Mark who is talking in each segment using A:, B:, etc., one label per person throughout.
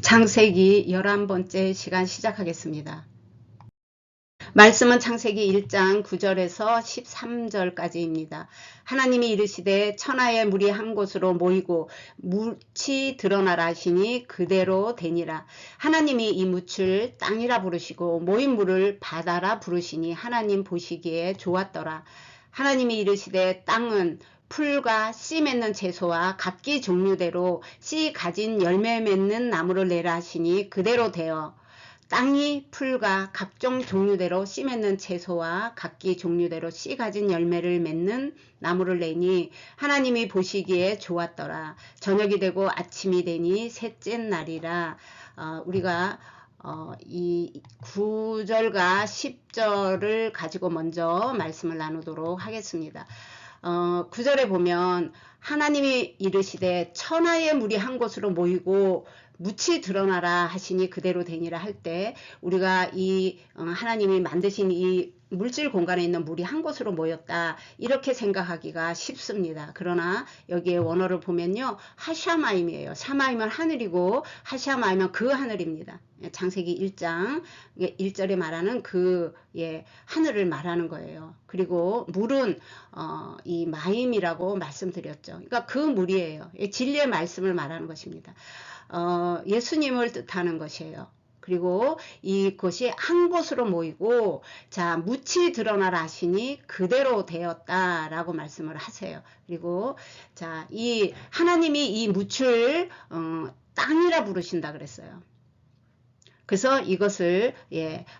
A: 창세기 11번째 시간 시작하겠습니다. 말씀은 창세기 1장 9절에서 13절까지입니다. 하나님이 이르시되 천하의 물이 한 곳으로 모이고 묻이 드러나라 하시니 그대로 되니라. 하나님이 이 묻을 땅이라 부르시고 모인 물을 바다라 부르시니 하나님 보시기에 좋았더라. 하나님이 이르시되 땅은 풀과 씨 맺는 채소와 각기 종류대로 씨 가진 열매 맺는 나무를 내라 하시니 그대로 되어 땅이 풀과 각종 종류대로 씨 맺는 채소와 각기 종류대로 씨 가진 열매를 맺는 나무를 내니 하나님이 보시기에 좋았더라. 저녁이 되고 아침이 되니 셋째 날이라. 우리가 이 9절과 10절을 가지고 먼저 말씀을 나누도록 하겠습니다. 9절에 보면 하나님이 이르시되 천하의 물이 한 곳으로 모이고 묻이 드러나라 하시니 그대로 되니라 할 때 우리가 이 하나님이 만드신 이 물질 공간에 있는 물이 한 곳으로 모였다 이렇게 생각하기가 쉽습니다. 그러나 여기에 원어를 보면요 하샤마임이에요. 샤마임은 하늘이고 하샤마임은 그 하늘입니다. 창세기 1장 1절에 말하는 그 하늘을 말하는 거예요. 그리고 물은 이 마임이라고 말씀드렸죠. 그러니까 그 물이에요. 진리의 말씀을 말하는 것입니다. 예수님을 뜻하는 것이에요. 그리고 이것이 한 곳으로 모이고 자 묻이 드러나라 하시니 그대로 되었다라고 말씀을 하세요. 그리고 자 이 하나님이 이 묻을 땅이라 부르신다 그랬어요. 그래서 이것을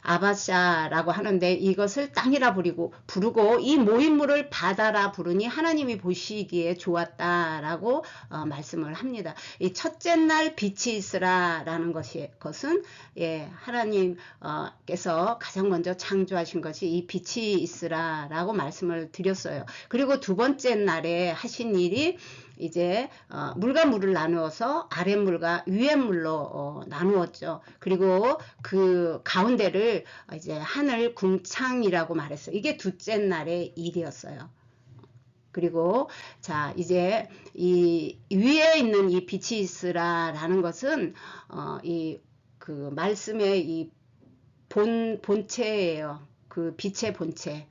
A: 아바샤라고 하는데 이것을 땅이라 부르고 이 모인 물을 바다라 부르니 하나님이 보시기에 좋았다라고 말씀을 합니다. 이 첫째 날 빛이 있으라라는 것은 하나님께서 가장 먼저 창조하신 것이 이 빛이 있으라라고 말씀을 드렸어요. 그리고 두 번째 날에 하신 일이 이제 물과 물을 나누어서 아랫물과 위에물로 나누었죠. 그리고 그 가운데를 이제 하늘 궁창이라고 말했어요. 이게 둘째 날의 일이었어요. 그리고 자 이제 이 위에 있는 이 빛이 있으라라는 것은 이 그 말씀의 이 본체예요. 그 빛의 본체.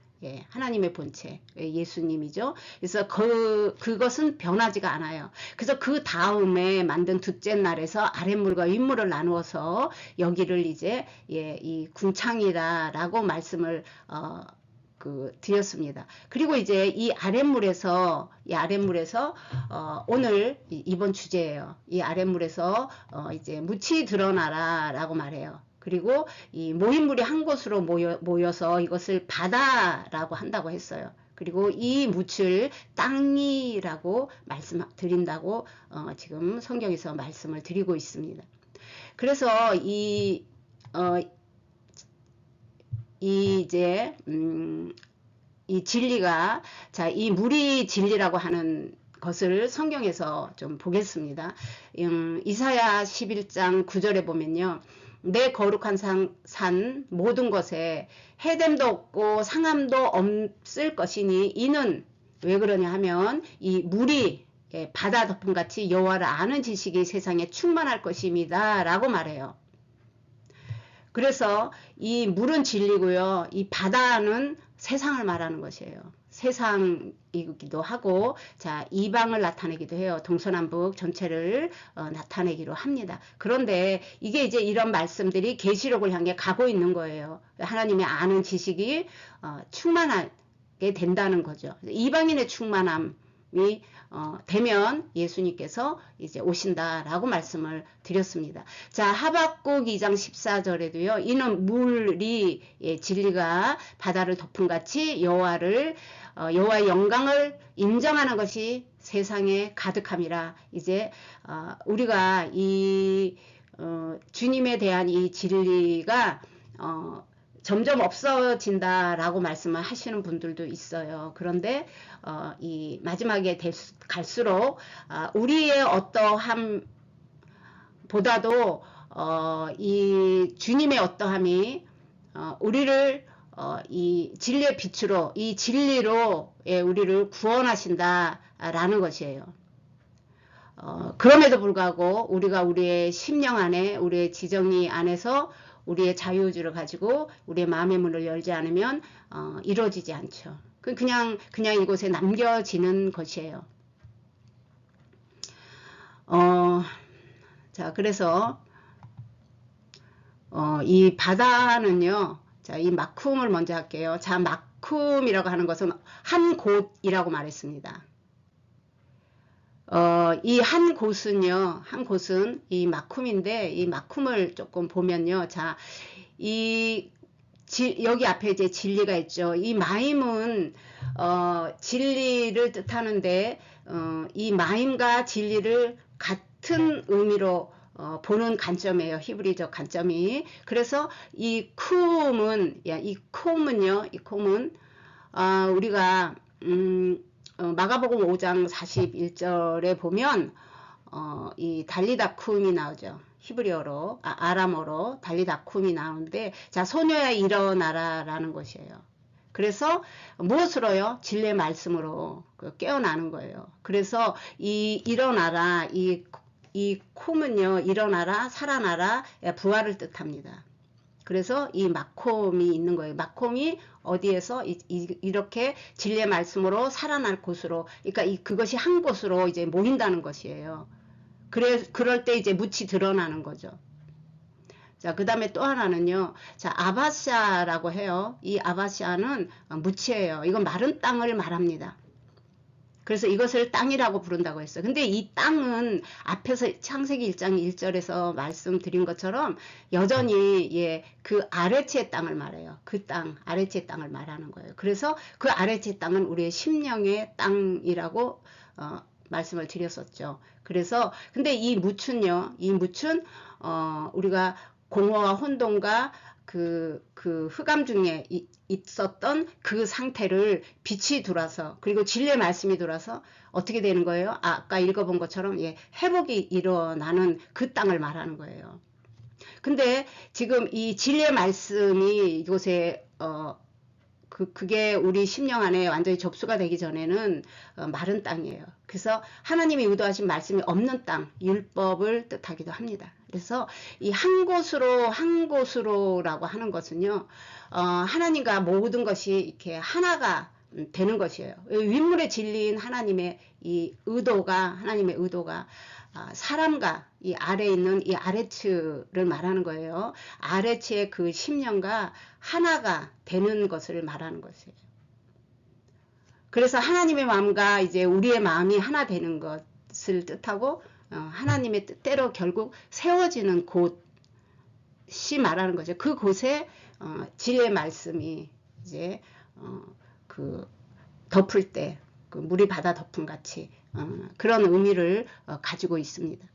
A: 하나님의 본체, 예수님이죠. 그래서 그것은 변하지가 않아요. 그래서 그 다음에 만든 둘째 날에서 아랫물과 윗물을 나누어서 여기를 이제 이 궁창이다라고 말씀을 드렸습니다. 그리고 이제 이 아랫물에서 오늘 이번 주제예요. 이 아랫물에서 이제 묻이 드러나라라고 말해요. 그리고 이 모인 물이 한 곳으로 모여서 이것을 바다라고 한다고 했어요. 그리고 이 묻을 땅이라고 말씀드린다고 지금 성경에서 말씀을 드리고 있습니다. 그래서 이 진리가 자, 이 물이 진리라고 하는 것을 성경에서 좀 보겠습니다. 이사야 11장 9절에 보면요. 내 거룩한 산 모든 것에 해됨도 없고 상함도 없을 것이니 이는 왜 그러냐 하면 이 물이 바다 덮음같이 여호와를 아는 지식이 세상에 충만할 것입니다 라고 말해요. 그래서 이 물은 진리고요. 이 바다는 세상을 말하는 것이에요. 세상이기도 하고 자 이방을 나타내기도 해요. 동서남북 전체를 나타내기로 합니다. 그런데 이게 이제 이런 말씀들이 계시록을 향해 가고 있는 거예요. 하나님의 아는 지식이 충만하게 된다는 거죠. 이방인의 충만함이 되면 예수님께서 이제 오신다라고 말씀을 드렸습니다. 자, 하박국 2장 14절에도요. 이는 물이 진리가 바다를 덮음같이 여호와의 영광을 인정하는 것이 세상에 가득함이라. 이제 우리가 이 주님에 대한 이 진리가 점점 없어진다라고 말씀을 하시는 분들도 있어요. 그런데 이 마지막에 갈수록 우리의 어떠함 보다도 이 주님의 어떠함이 우리를 이 진리의 빛으로 이 진리로 우리를 구원하신다라는 것이에요. 그럼에도 불구하고 우리가 우리의 심령 안에, 우리의 지정의 안에서 우리의 자유의지를 가지고 우리의 마음의 문을 열지 않으면 이루어지지 않죠. 그냥 이곳에 남겨지는 것이에요. 자, 그래서 이 바다는요. 자, 이 마쿰을 먼저 할게요. 자, 마쿰이라고 하는 것은 한 곳이라고 말했습니다. 이 한 곳은요, 한 곳은 이 마쿰인데, 이 마쿰을 조금 보면요. 자, 여기 앞에 이제 진리가 있죠. 이 마임은, 진리를 뜻하는데, 이 마임과 진리를 같은 의미로 보는 관점이에요. 히브리적 관점이. 그래서 이 쿰은요, 이 쿰은, 우리가, 마가복음 5장 41절에 보면 이 달리다쿰이 나오죠. 히브리어로, 아람어로 달리다쿰이 나오는데, 자, 소녀야 일어나라 라는 것이에요. 그래서 무엇으로요? 진리의 말씀으로 깨어나는 거예요. 그래서 이 일어나라, 이 쿰은요, 일어나라, 살아나라, 부활을 뜻합니다. 그래서 이 마쿰이 있는 거예요. 마쿰이 어디에서 이렇게 진리의 말씀으로 살아날 곳으로, 그러니까 그것이 한 곳으로 이제 모인다는 것이에요. 그럴 때 이제 묻이 드러나는 거죠. 자, 그 다음에 또 하나는요. 자, 아바샤라고 해요. 이 아바샤는 묻이에요. 이건 마른 땅을 말합니다. 그래서 이것을 땅이라고 부른다고 했어요. 근데 이 땅은 앞에서 창세기 1장 1절에서 말씀드린 것처럼 여전히 그 아래치의 땅을 말해요. 그 땅, 아래치의 땅을 말하는 거예요. 그래서 그 아래치의 땅은 우리의 심령의 땅이라고 말씀을 드렸었죠. 그래서 근데 이 묻은요, 이 묻은 우리가 공허와 혼돈과 그 흑암 중에 있었던 그 상태를 빛이 들어와서, 그리고 진리의 말씀이 들어와서 어떻게 되는 거예요? 아까 읽어본 것처럼 회복이 일어나는 그 땅을 말하는 거예요. 근데 지금 이 진리의 말씀이 이곳에 그게 우리 심령 안에 완전히 접수가 되기 전에는 마른 땅이에요. 그래서 하나님이 의도하신 말씀이 없는 땅, 율법을 뜻하기도 합니다. 그래서 이 한 곳으로라고 하는 것은요, 하나님과 모든 것이 이렇게 하나가 되는 것이에요. 윗물의 진리인 하나님의 의도가 사람과 이 아래에 있는 이 아레츠를 말하는 거예요. 아레츠의 그 심령과 하나가 되는 것을 말하는 것이에요. 그래서 하나님의 마음과 이제 우리의 마음이 하나 되는 것을 뜻하고, 하나님의 뜻대로 결국 세워지는 곳이 말하는 거죠. 그 곳에 진리의 말씀이 이제 덮을 때 그 물이 바다 덮음 같이 그런 의미를 가지고 있습니다.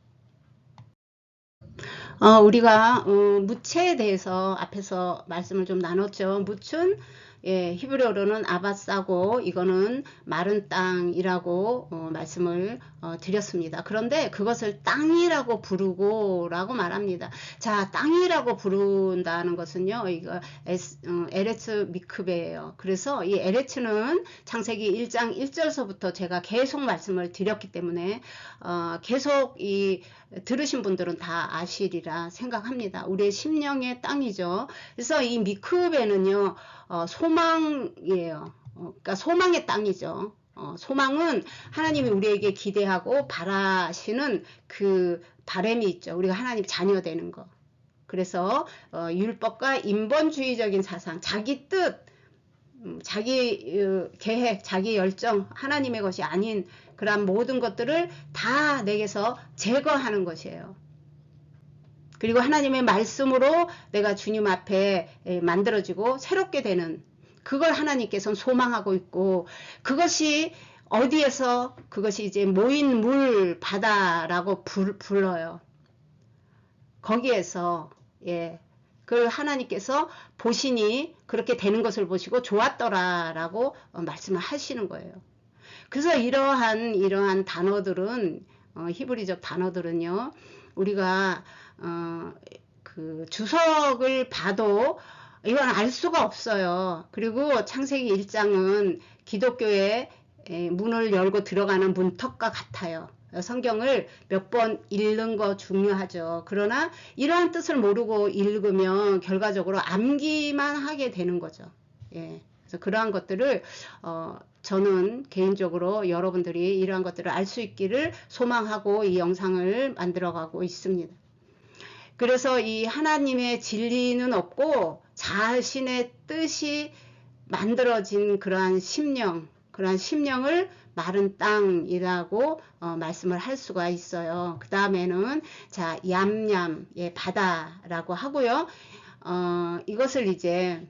A: 우리가 무채에 대해서 앞에서 말씀을 좀 나눴죠. 무춘, 히브리어로는 아바사고 이거는 마른 땅이라고 말씀을 드렸습니다. 그런데 그것을 땅이라고 부르고라고 말합니다. 자, 땅이라고 부른다는 것은요, 이거 에레츠 미크베예요. 그래서 이 에레츠는 창세기 1장 1절서부터 제가 계속 말씀을 드렸기 때문에 계속 들으신 분들은 다 아시리라 생각합니다. 우리의 심령의 땅이죠. 그래서 이 미크베는요, 소망이에요. 그러니까 소망의 땅이죠. 소망은 하나님이 우리에게 기대하고 바라시는 그 바람이 있죠. 우리가 하나님 자녀 되는 거. 그래서 율법과 인본주의적인 사상, 자기 뜻, 자기 계획, 자기 열정, 하나님의 것이 아닌 그러한 모든 것들을 다 내게서 제거하는 것이에요. 그리고 하나님의 말씀으로 내가 주님 앞에 만들어지고 새롭게 되는, 그걸 하나님께서는 소망하고 있고, 그것이 어디에서, 그것이 이제 모인 물 바다라고 불러요. 거기에서 그걸 하나님께서 보시니 그렇게 되는 것을 보시고 좋았더라라고 말씀을 하시는 거예요. 그래서 이러한 단어들은 히브리적 단어들은요, 우리가 그 주석을 봐도 이건 알 수가 없어요. 그리고 창세기 1장은 기독교의 문을 열고 들어가는 문턱과 같아요. 성경을 몇 번 읽는 거 중요하죠. 그러나 이러한 뜻을 모르고 읽으면 결과적으로 암기만 하게 되는 거죠. 예. 그래서 그러한 것들을 저는 개인적으로 여러분들이 이러한 것들을 알 수 있기를 소망하고 이 영상을 만들어가고 있습니다. 그래서 이 하나님의 진리는 없고 자신의 뜻이 만들어진 그러한 심령을 마른 땅이라고 말씀을 할 수가 있어요. 그 다음에는 자 얌얌 예, 바다라고 하고요. 이것을 이제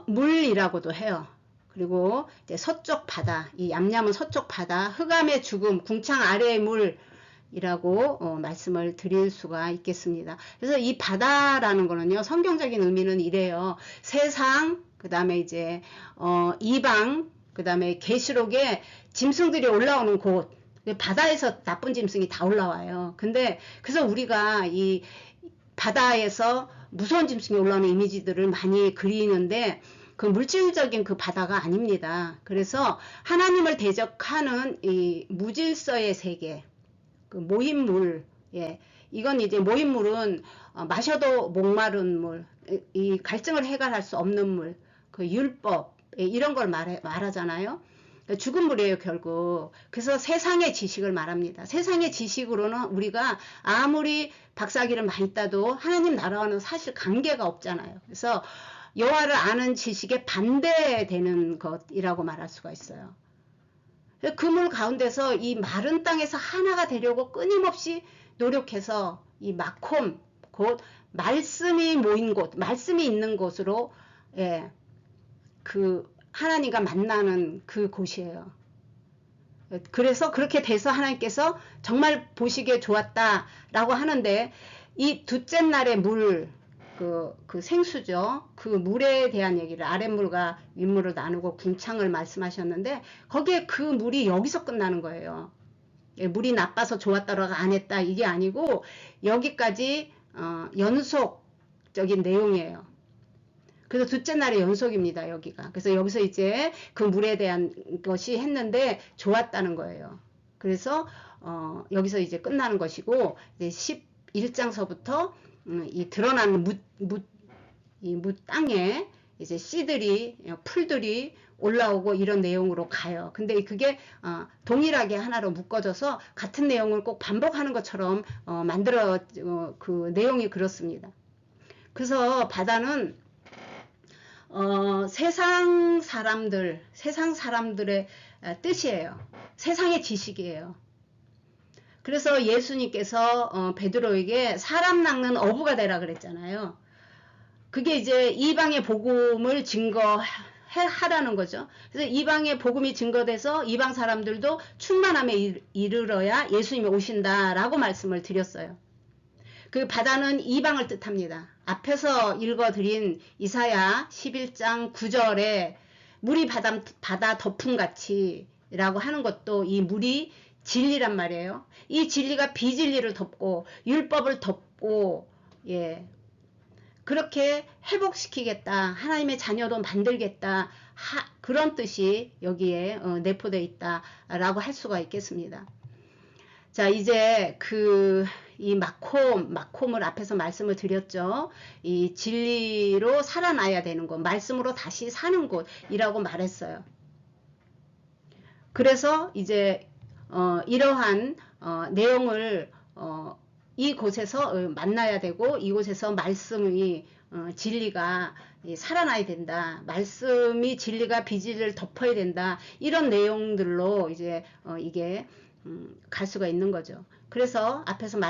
A: 물이라고도 해요. 그리고 이제 서쪽 바다, 이 얌얌은 서쪽 바다, 흑암의 죽음, 궁창 아래의 물이라고 말씀을 드릴 수가 있겠습니다. 그래서 이 바다라는 거는요, 성경적인 의미는 이래요. 세상, 그 다음에 이제 이방, 그 다음에 계시록에 짐승들이 올라오는 곳, 바다에서 나쁜 짐승이 다 올라와요. 근데 그래서 우리가 이 바다에서 무서운 짐승이 올라오는 이미지들을 많이 그리는데 그 물질적인 그 바다가 아닙니다. 그래서 하나님을 대적하는 이 무질서의 세계, 그 모임물, 예, 이건 이제 모임물은 마셔도 목마른 물, 이 갈증을 해결할 수 없는 물, 그 율법, 예, 이런 걸 말하잖아요. 죽은 물이에요, 결국. 그래서 세상의 지식을 말합니다. 세상의 지식으로는 우리가 아무리 박사기를 많이 따도 하나님 나라와는 사실 관계가 없잖아요. 그래서 여호와를 아는 지식에 반대되는 것이라고 말할 수가 있어요. 그 물 가운데서 이 마른 땅에서 하나가 되려고 끊임없이 노력해서 이 마콤, 곧 말씀이 모인 곳, 말씀이 있는 곳으로, 예, 그 하나님과 만나는 그 곳이에요. 그래서 그렇게 돼서 하나님께서 정말 보시기에 좋았다라고 하는데 이 둘째 날의 물, 그 생수죠. 그 물에 대한 얘기를 아랫물과 윗물을 나누고 궁창을 말씀하셨는데 거기에 그 물이 여기서 끝나는 거예요. 물이 나빠서 좋았다라고 안 했다 이게 아니고 여기까지 연속적인 내용이에요. 그래서 둘째 날의 연속입니다, 여기가. 그래서 여기서 이제 그 물에 대한 것이 했는데 좋았다는 거예요. 그래서 여기서 이제 끝나는 것이고 이제 11장서부터 이 드러나는 이 무 땅에 이제 씨들이 풀들이 올라오고 이런 내용으로 가요. 근데 그게 동일하게 하나로 묶어져서 같은 내용을 꼭 반복하는 것처럼 만들어 그 내용이 그렇습니다. 그래서 바다는 세상 사람들의 뜻이에요. 세상의 지식이에요. 그래서 예수님께서 베드로에게 사람 낚는 어부가 되라 그랬잖아요. 그게 이제 이방의 복음을 증거하라는 거죠. 그래서 이방의 복음이 증거돼서 이방 사람들도 충만함에 이르러야 예수님이 오신다라고 말씀을 드렸어요. 그 바다는 이방을 뜻합니다. 앞에서 읽어드린 이사야 11장 9절에 물이 바다 덮음같이 라고 하는 것도 이 물이 진리란 말이에요. 이 진리가 비진리를 덮고 율법을 덮고 예 그렇게 회복시키겠다. 하나님의 자녀도 만들겠다. 그런 뜻이 여기에 내포되어 있다라고 할 수가 있겠습니다. 자, 이제 이 마콤을 앞에서 말씀을 드렸죠. 이 진리로 살아나야 되는 곳, 말씀으로 다시 사는 곳이라고 말했어요. 그래서 이제 이러한 내용을 이곳에서 만나야 되고 이곳에서 말씀이 진리가 살아나야 된다. 말씀이 진리가 비진리를 덮어야 된다. 이런 내용들로 이제 이게 갈 수가 있는 거죠. 그래서 앞에서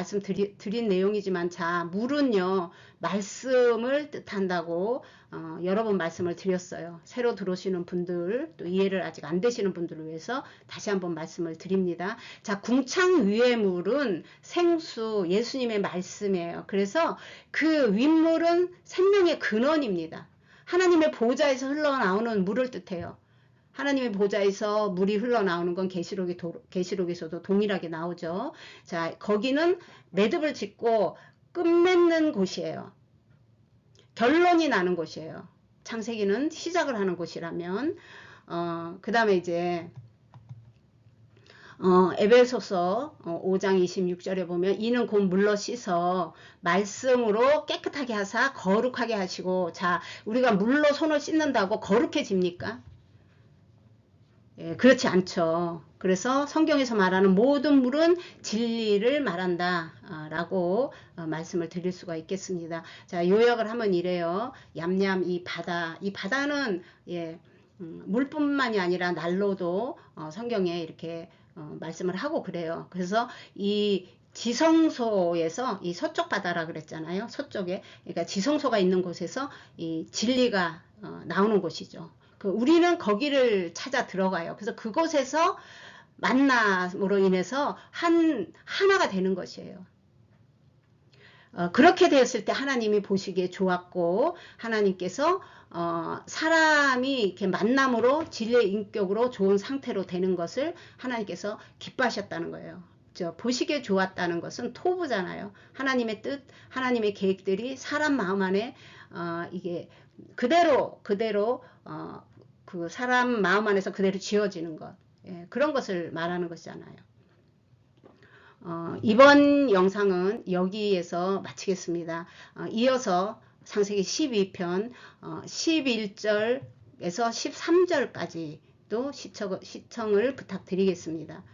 A: 드린 내용이지만 자 물은요 말씀을 뜻한다고 여러 번 말씀을 드렸어요. 새로 들어오시는 분들 또 이해를 아직 안 되시는 분들을 위해서 다시 한번 말씀을 드립니다. 자 궁창 위의 물은 생수 예수님의 말씀이에요. 그래서 그 윗물은 생명의 근원입니다. 하나님의 보좌에서 흘러나오는 물을 뜻해요. 하나님의 보좌에서 물이 흘러나오는 건 계시록에서도 동일하게 나오죠. 자, 거기는 매듭을 짓고 끝맺는 곳이에요. 결론이 나는 곳이에요. 창세기는 시작을 하는 곳이라면 그 다음에 이제 에베소서 5장 26절에 보면 이는 곧 물로 씻어 말씀으로 깨끗하게 하사 거룩하게 하시고. 자, 우리가 물로 손을 씻는다고 거룩해집니까? 예, 그렇지 않죠. 그래서 성경에서 말하는 모든 물은 진리를 말한다 라고 말씀을 드릴 수가 있겠습니다. 자, 요약을 하면 이래요. 얌얌 이 바다는 예, 물뿐만이 아니라 난로도 성경에 이렇게 말씀을 하고 그래요. 그래서 이 지성소에서 이 서쪽 바다라 그랬잖아요. 서쪽에, 그러니까 지성소가 있는 곳에서 이 진리가 나오는 곳이죠. 우리는 거기를 찾아 들어가요. 그래서 그곳에서 만남으로 인해서 하나가 되는 것이에요. 그렇게 되었을 때 하나님이 보시기에 좋았고, 하나님께서 사람이 이렇게 만남으로 진리의 인격으로 좋은 상태로 되는 것을 하나님께서 기뻐하셨다는 거예요. 보시기에 좋았다는 것은 토부잖아요. 하나님의 뜻, 하나님의 계획들이 사람 마음 안에 이게 그대로 그 사람 마음 안에서 그대로 지어지는 것, 예, 그런 것을 말하는 것이잖아요. 이번 영상은 여기에서 마치겠습니다. 이어서 창세기 12편 11절에서 13절까지도 시청을 부탁드리겠습니다.